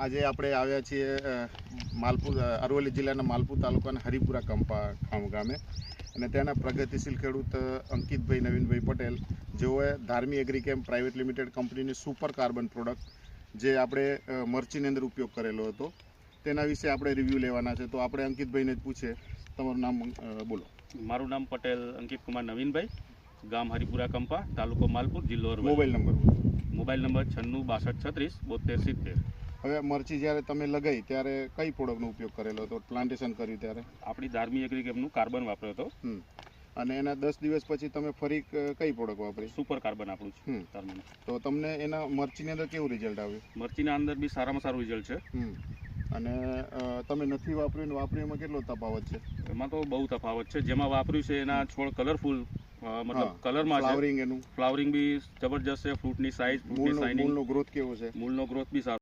આજે આપણે આવ્યા છીએ માલપુર અરવલ્લી જિલ્લાના માલપુર તાલુકાના હરિપુરા કંપા ગામે અને ત્યાંના પ્રગતિશીલ ખેડૂત અંકિતભાઈ નવીનભાઈ પટેલ જેઓએ ધાર્મી એગ્રીકેમ પ્રાઇવેટ લિમિટેડ કંપનીની સુપર કાર્બન પ્રોડક્ટ જે આપણે મરચીની અંદર ઉપયોગ કરેલો હતો તેના વિશે આપણે રિવ્યૂ લેવાના છે. તો આપણે અંકિતભાઈને જ પૂછીએ, તમારું નામ બોલો. મારું નામ પટેલ અંકિત કુમાર નવીનભાઈ, ગામ હરિપુરા કંપા, તાલુકો માલપુર, જિલ્લો અરવલ્લી. Mobile number 966236 7270. હવે મરચી જ્યારે તમે લગાવી ત્યારે કઈ પ્રોડક્ટનો ઉપયોગ કરેલો હતો? પ્લાન્ટેશન કર્યું ત્યારે આપણી ધાર્મી એગ્રીકેમનું કાર્બન વાપર્યો હતો. અને એના 10 દિવસ પછી તમે ફરી કઈ પ્રોડક્ટ વાપરી? સુપર કાર્બન આપણું છે ધાર્મીનું. તો તમને એના મરચીની અંદર કેવું રિઝલ્ટ આવ્યું? મરચીના અંદર બી સારામાં સારું રિઝલ્ટ છે. અને તમે નથી વાપર્યું, વાપર્યામાં કેટલો તફાવત છે? એમાં તો બહુ તફાવત છે. જેમાં વાપર્યું છે એના છોડ કલરફુલ, મતલબ કલરમાં ફ્લાવરિંગ, એનું ફ્લાવરિંગ બી જબરજસ્ત છે. ફ્રૂટની સાઇઝ, ફ્રૂટની શાઇનિંગ, મૂળનો ગ્રોથ કેવો છે? મૂળનો ગ્રોથ બી સારો.